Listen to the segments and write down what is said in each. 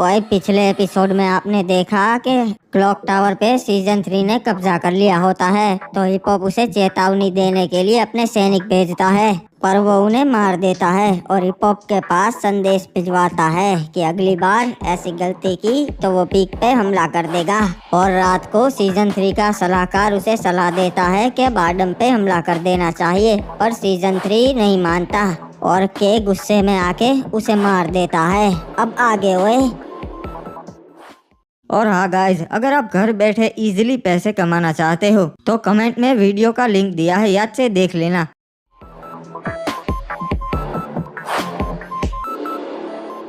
ओए, पिछले एपिसोड में आपने देखा कि क्लॉक टावर पे सीजन 3 ने कब्जा कर लिया होता है, तो हिप हॉप उसे चेतावनी देने के लिए अपने सैनिक भेजता है, पर वो उन्हें मार देता है और हिप हॉप के पास संदेश भिजवाता है कि अगली बार ऐसी गलती की तो वो पीक पे हमला कर देगा। और रात को सीजन 3 का सलाहकार उसे सलाह देता है कि बाडम पे हमला कर देना चाहिए, पर सीजन 3 नहीं मानता और के गुस्से में आके उसे मार देता है। अब आगे हुए। और हाँ गाइज, अगर आप घर बैठे इजीली पैसे कमाना चाहते हो तो कमेंट में वीडियो का लिंक दिया है, याद से देख लेना।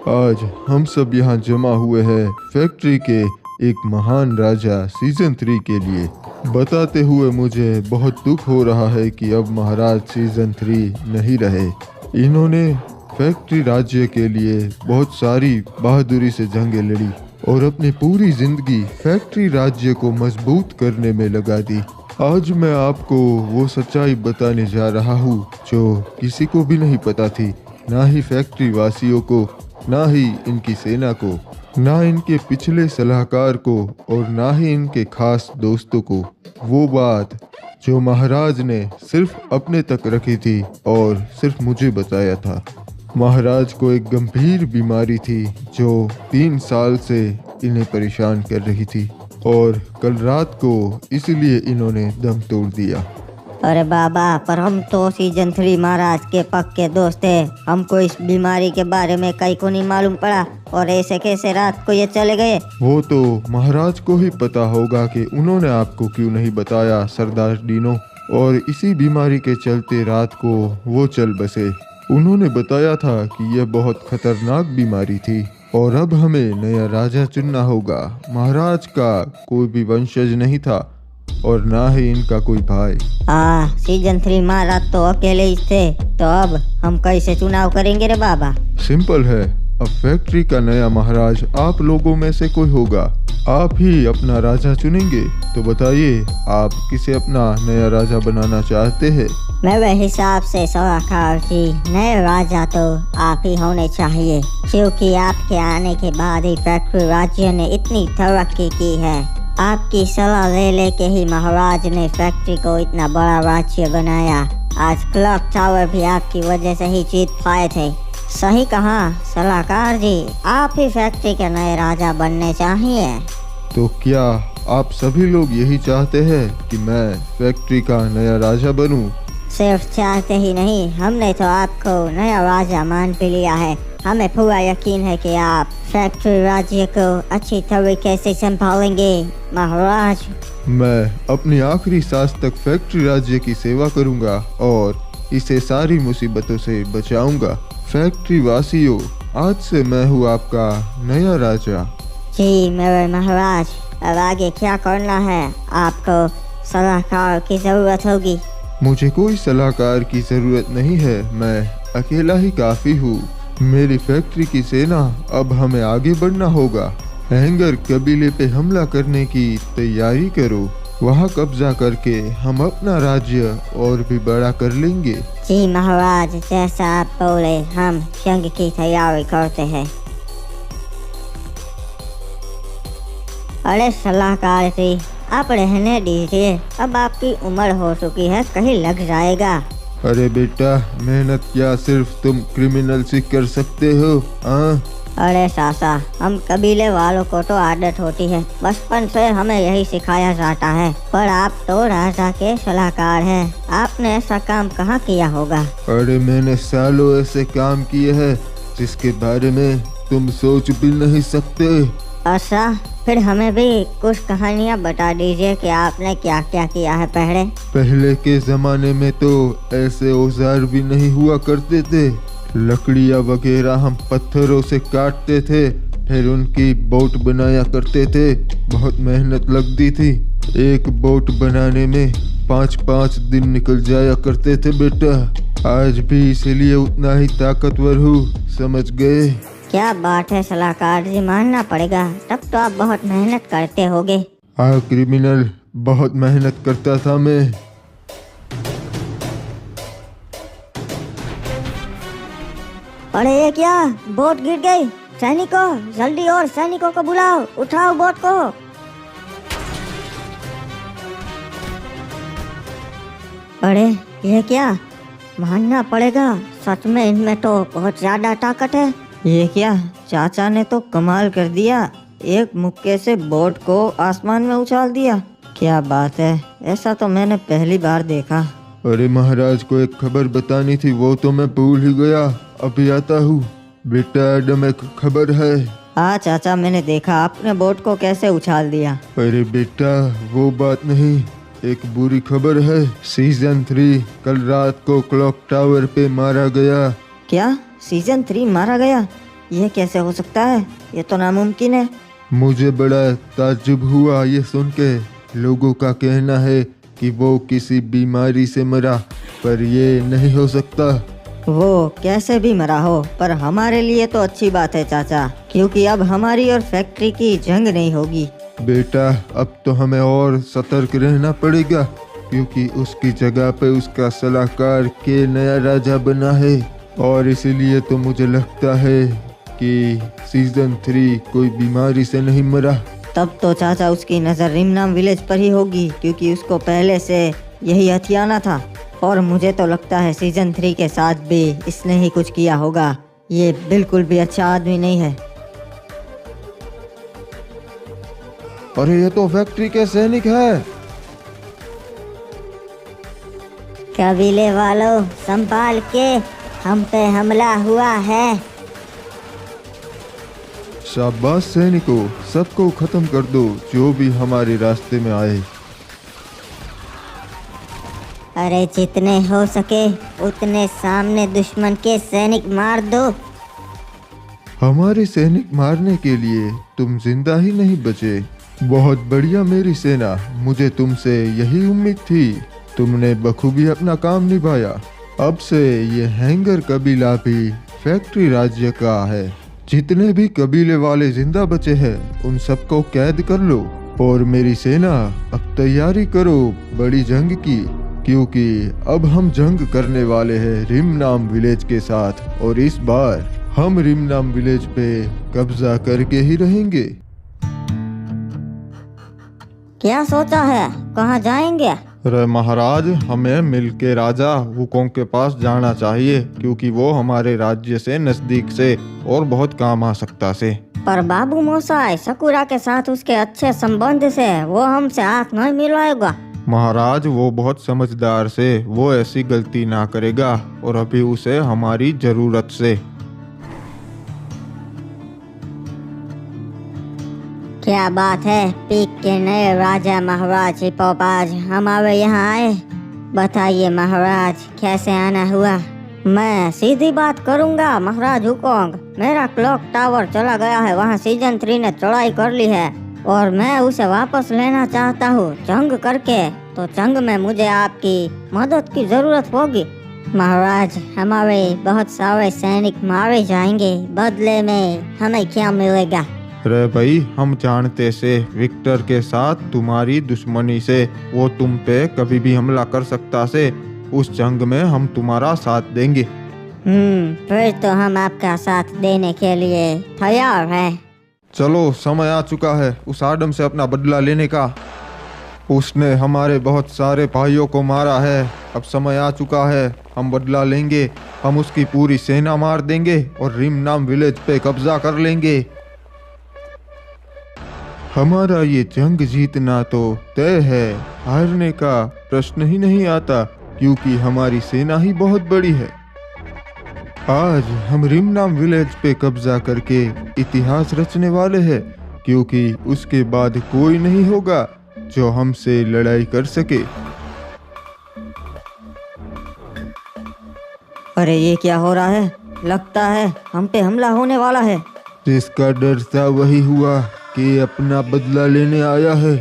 आज हम सब यहाँ जमा हुए हैं फैक्ट्री के एक महान राजा सीजन 3 के लिए। बताते हुए मुझे बहुत दुख हो रहा है कि अब महाराज सीजन 3 नहीं रहे। इन्होंने फैक्ट्री राज्य के लिए बहुत सारी बहादुरी से जंगें लड़ी और अपनी पूरी जिंदगी फैक्ट्री राज्य को मजबूत करने में लगा दी। आज मैं आपको वो सच्चाई बताने जा रहा हूँ जो किसी को भी नहीं पता थी, ना ही फैक्ट्री वासियों को, ना ही इनकी सेना को, ना इनके पिछले सलाहकार को और ना ही इनके खास दोस्तों को। वो बात जो महाराज ने सिर्फ अपने तक रखी थी और सिर्फ मुझे बताया था। महाराज को एक गंभीर बीमारी थी जो 3 साल से इन्हें परेशान कर रही थी और कल रात को इसलिए इन्होंने दम तोड़ दिया। अरे बाबा, पर हम तो सीजन 3 महाराज के पक्के दोस्त थे। हमको इस बीमारी के बारे में कहीं को नहीं मालूम पड़ा और ऐसे कैसे रात को ये चले गए। वो तो महाराज को ही पता होगा कि उन्होंने आपको क्यों नहीं बताया सरदार डीनो। और इसी बीमारी के चलते रात को वो चल बसे। उन्होंने बताया था कि यह बहुत खतरनाक बीमारी थी और अब हमें नया राजा चुनना होगा। महाराज का कोई भी वंशज नहीं था और ना ही इनका कोई भाई। सीजन 3 महाराज तो अकेले ही थे, तो अब हम कैसे चुनाव करेंगे रे बाबा? सिंपल है, अब फैक्ट्री का नया महाराज आप लोगों में से कोई होगा। आप ही अपना राजा चुनेंगे। तो बताइए, आप किसे अपना नया राजा बनाना चाहते हैं? मेरे हिसाब से सलाहकार जी, नए राजा तो आप ही होने चाहिए, क्योंकि आपके आने के बाद ही फैक्ट्री राज्य ने इतनी तरक्की की है। आपकी सलाह ले लेके ही महाराज ने फैक्ट्री को इतना बड़ा राज्य बनाया। आज क्लॉक टावर भी आपकी वजह से ही जीत पाए थे। सही कहा सलाहकार जी, आप ही फैक्ट्री के नए राजा बनने चाहिए। तो क्या आप सभी लोग यही चाहते हैं कि मैं फैक्ट्री का नया राजा बनूं? सिर्फ चाहते ही नहीं, हमने तो आपको नया राजा मान भी लिया है। हमें पूरा यकीन है कि आप फैक्ट्री राज्य को अच्छी तरीके से संभालेंगे महाराज। मैं अपनी आखिरी सांस तक फैक्ट्री राज्य की सेवा करूंगा और इसे सारी मुसीबतों से बचाऊंगा। फैक्ट्री वासियों, आज से मैं हूँ आपका नया राजा। जी मेरे महाराज, अब आगे क्या करना है? आपको सलाहकार की जरूरत होगी। मुझे कोई सलाहकार की जरूरत नहीं है, मैं अकेला ही काफी हूँ। मेरी फैक्ट्री की सेना, अब हमें आगे बढ़ना होगा। हैंगर कबीले पे हमला करने की तैयारी करो। वहाँ कब्जा करके हम अपना राज्य और भी बड़ा कर लेंगे। जी महाराज, जैसा आप बोले, हम जंग की तैयारी करते हैं। अरे सलाहकार जी, आप रहने दीजिए, अब आपकी उम्र हो चुकी है, कहीं लग जाएगा। अरे बेटा, मेहनत क्या सिर्फ तुम क्रिमिनल से कर सकते हो? अरे सासा, हम कबीले वालों को तो आदत होती है, बचपन से हमें यही सिखाया जाता है। पर आप तो राजा के सलाहकार हैं, आपने ऐसा काम कहाँ किया होगा? अरे मैंने सालों ऐसे काम किए हैं जिसके बारे में तुम सोच भी नहीं सकते। अच्छा, फिर हमें भी कुछ कहानियाँ बता दीजिए कि आपने क्या क्या किया है पहले के जमाने में तो ऐसे औजार भी नहीं हुआ करते थे। लकड़ियाँ वगैरह हम पत्थरों से काटते थे, फिर उनकी बोट बनाया करते थे। बहुत मेहनत लगती थी। एक बोट बनाने में 5-5 दिन निकल जाया करते थे बेटा। आज भी इसीलिए उतना ही ताकतवर हूँ, समझ गए? क्या बात है सलाहकार जी, मानना पड़ेगा, तब तो आप बहुत मेहनत करते होगे। हाँ क्रिमिनल, बहुत मेहनत करता था मैं। अरे ये क्या, बोट गिर गई। सैनिकों, जल्दी और सैनिकों को बुलाओ, उठाओ बोट को। अरे ये क्या, मानना पड़ेगा, सच में इनमें तो बहुत ज्यादा ताकत है। ये क्या, चाचा ने तो कमाल कर दिया, एक मुक्के से बोट को आसमान में उछाल दिया। क्या बात है, ऐसा तो मैंने पहली बार देखा। अरे महाराज को एक खबर बतानी थी, वो तो मैं भूल ही गया, अभी आता हूँ। बेटा एडम, एक खबर है। हाँ चाचा, मैंने देखा आपने बोट को कैसे उछाल दिया। अरे बेटा वो बात नहीं, एक बुरी खबर है। सीजन 3 कल रात को क्लॉक टावर पे मारा गया। क्या, सीजन 3 मारा गया? ये कैसे हो सकता है, ये तो नामुमकिन है। मुझे बड़ा ताज्जुब हुआ ये सुन के। लोगों का कहना है कि वो किसी बीमारी से मरा, पर ये नहीं हो सकता। वो कैसे भी मरा हो, पर हमारे लिए तो अच्छी बात है चाचा, क्योंकि अब हमारी और फैक्ट्री की जंग नहीं होगी। बेटा अब तो हमें और सतर्क रहना पड़ेगा, क्योंकि उसकी जगह पे उसका सलाहकार के नया राजा बना है, और इसीलिए तो मुझे लगता है कि सीजन 3 कोई बीमारी से नहीं मरा। तब तो चाचा उसकी नज़र रिमनाम विलेज पर ही होगी, क्योंकि उसको पहले से यही हथियाना था। और मुझे तो लगता है सीजन 3 के साथ भी इसने ही कुछ किया होगा। ये बिल्कुल भी अच्छा आदमी नहीं है। अरे ये तो फैक्ट्री के सैनिक है। कबीले वालों, संभाल के, हम पे हमला हुआ है। शाबाश सैनिकों, सबको खत्म कर दो जो भी हमारे रास्ते में आए। अरे जितने हो सके उतने सामने दुश्मन के सैनिक मार दो। हमारे सैनिक मारने के लिए तुम जिंदा ही नहीं बचे। बहुत बढ़िया मेरी सेना, मुझे तुमसे यही उम्मीद थी। तुमने बखूबी अपना काम निभाया। अब से ये हैंगर कबीला भी फैक्ट्री राज्य का है। जितने भी कबीले वाले जिंदा बचे हैं उन सबको कैद कर लो, और मेरी सेना अब तैयारी करो बड़ी जंग की, क्योंकि अब हम जंग करने वाले हैं रिमनाम विलेज के साथ, और इस बार हम रिमनाम विलेज पे कब्जा करके ही रहेंगे। क्या सोचा है, कहाँ जाएंगे? अरे महाराज, हमें मिलके राजा वुकोंग के पास जाना चाहिए, क्योंकि वो हमारे राज्य से नजदीक से और बहुत काम आ सकता से। पर बाबू मोसाई, सकुरा के साथ उसके अच्छे संबंध से वो हमसे आंख नहीं मिलाएगा। महाराज वो बहुत समझदार से, वो ऐसी गलती ना करेगा, और अभी उसे हमारी जरूरत से। क्या बात है, पीक के नए राजा महाराज हिपोपाज हमारे यहाँ आए। बताइए महाराज, कैसे आना हुआ? मैं सीधी बात करूंगा महाराज हुकोंग, मेरा क्लॉक टावर चला गया है, वहाँ सीजन 3 ने चढ़ाई कर ली है और मैं उसे वापस लेना चाहता हूँ जंग करके। तो जंग में मुझे आपकी मदद की जरूरत होगी महाराज। हमारे बहुत सारे सैनिक मारे जाएंगे, बदले में हमें क्या मिलेगा? अरे भाई, हम जानते से विक्टर के साथ तुम्हारी दुश्मनी से वो तुम पे कभी भी हमला कर सकता से, उस जंग में हम तुम्हारा साथ देंगे। फिर तो हम आपका साथ देने के लिए तैयार हैं। चलो, समय आ चुका है उस आदम से अपना बदला लेने का। उसने हमारे बहुत सारे भाइयों को मारा है, अब समय आ चुका है, हम बदला लेंगे। हम उसकी पूरी सेना मार देंगे और रिमनाम विलेज पे कब्जा कर लेंगे। हमारा ये जंग जीतना तो तय है, हारने का प्रश्न ही नहीं आता, क्योंकि हमारी सेना ही बहुत बड़ी है। आज हम रिमनाम विलेज पे कब्जा करके इतिहास रचने वाले हैं, क्योंकि उसके बाद कोई नहीं होगा जो हमसे लड़ाई कर सके। अरे ये क्या हो रहा है? लगता है हम पे हमला होने वाला है। जिसका डर था वही हुआ कि अपना बदला लेने आया है।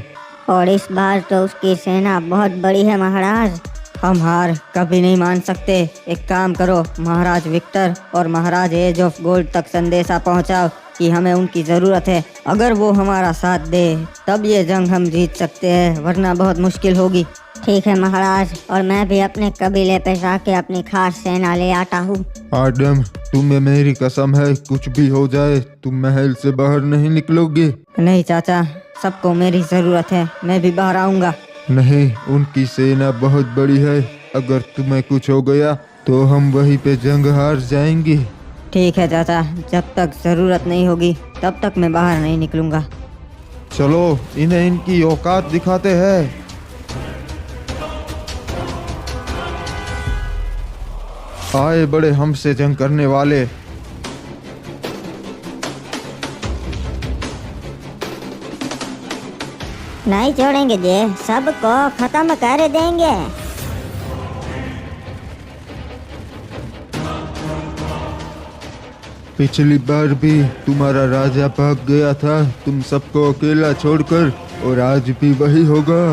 और इस बार तो उसकी सेना बहुत बड़ी है महाराज। हम हार कभी नहीं मान सकते। एक काम करो महाराज विक्टर और महाराज एज ऑफ गोल्ड तक संदेशा पहुंचाओ कि हमें उनकी ज़रूरत है। अगर वो हमारा साथ दे तब ये जंग हम जीत सकते हैं, वरना बहुत मुश्किल होगी। ठीक है महाराज, और मैं भी अपने कबीले पे जाके अपनी खास सेना ले आता हूँ। आदम, तुम्हें मेरी कसम है, कुछ भी हो जाए तुम महल से बाहर नहीं निकलोगे। नहीं चाचा, सबको मेरी जरूरत है, मैं भी बाहर आऊंगा। नहीं, उनकी सेना बहुत बड़ी है, अगर तुम्हें कुछ हो गया तो हम वहीं पे जंग हार जाएंगे। ठीक है चाचा, जब तक जरूरत नहीं होगी तब तक मैं बाहर नहीं निकलूंगा। चलो इन्हें इनकी औकात दिखाते हैं। आए बड़े हमसे जंग करने वाले। नहीं छोड़ेंगे जी, सबको खत्म कर देंगे। पिछली बार भी तुम्हारा राजा भाग गया था तुम सबको अकेला छोड़कर, और आज भी वही होगा।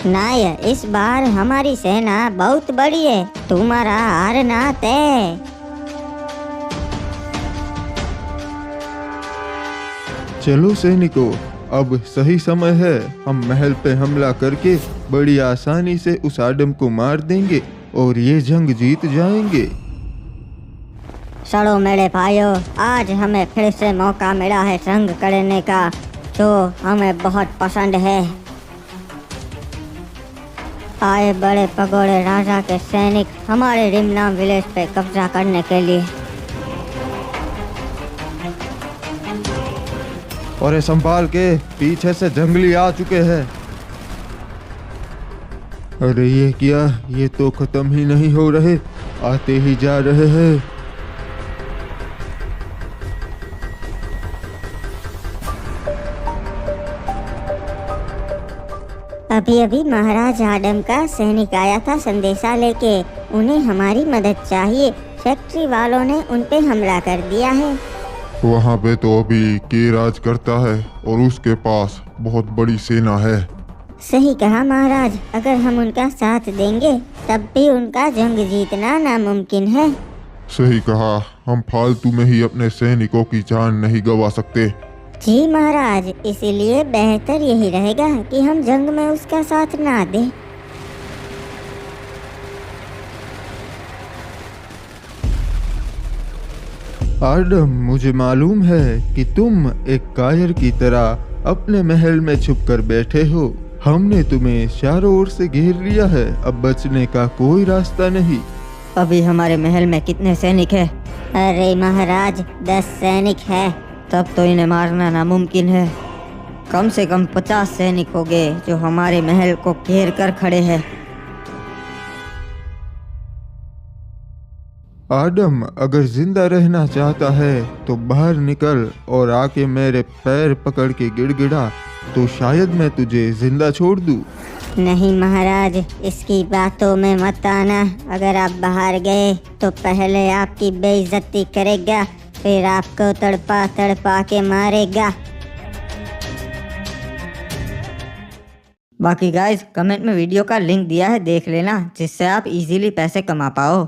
नहीं, इस बार हमारी सेना बहुत बड़ी है, तुम्हारा हारना तय। चलो सैनिकों, अब सही समय है, हम महल पे हमला करके बड़ी आसानी से उस आदम को मार देंगे और ये जंग जीत जाएंगे। चलो मेरे भाइयों, आज हमें फिर से मौका मिला है जंग करने का, जो हमें बहुत पसंद है। आए बड़े पगोड़े राजा के सैनिक हमारे रिमनाम विलेज पे कब्जा करने के लिए। और ये संभाल के, पीछे से जंगली आ चुके हैं। अरे ये क्या, ये तो खत्म ही नहीं हो रहे, आते ही जा रहे हैं। अभी अभी महाराज आदम का सैनिक आया था संदेशा लेके, उन्हें हमारी मदद चाहिए। फैक्ट्री वालों ने उन पे हमला कर दिया है। वहाँ पे तो अभी के राज करता है और उसके पास बहुत बड़ी सेना है। सही कहा महाराज, अगर हम उनका साथ देंगे तब भी उनका जंग जीतना नामुमकिन है। सही कहा, हम फालतू में ही अपने सैनिकों की जान नहीं गंवा सकते। जी महाराज, इसीलिए बेहतर यही रहेगा कि हम जंग में उसका साथ ना दें। आदम, मुझे मालूम है कि तुम एक कायर की तरह अपने महल में छुपकर बैठे हो। हमने तुम्हें चारों ओर से घेर लिया है, अब बचने का कोई रास्ता नहीं। अभी हमारे महल में कितने सैनिक हैं? अरे महाराज, 10 सैनिक है। तब तो इन्हें मारना नामुमकिन है। कम से कम 50 सैनिक होंगे जो हमारे महल को घेर कर खड़े हैं। आदम, अगर जिंदा रहना चाहता है तो बाहर निकल और आके मेरे पैर पकड़ के गिड़गिड़ा, तो शायद मैं तुझे जिंदा छोड़ दूं। नहीं महाराज, इसकी बातों में मत आना। अगर आप बाहर गए तो पहले आपकी बेइज्जती करेगा, फिर आपको तड़पा तड़पा के मारेगा। बाकी गाइस, कमेंट में वीडियो का लिंक दिया है, देख लेना, जिससे आप इजीली पैसे कमा पाओ।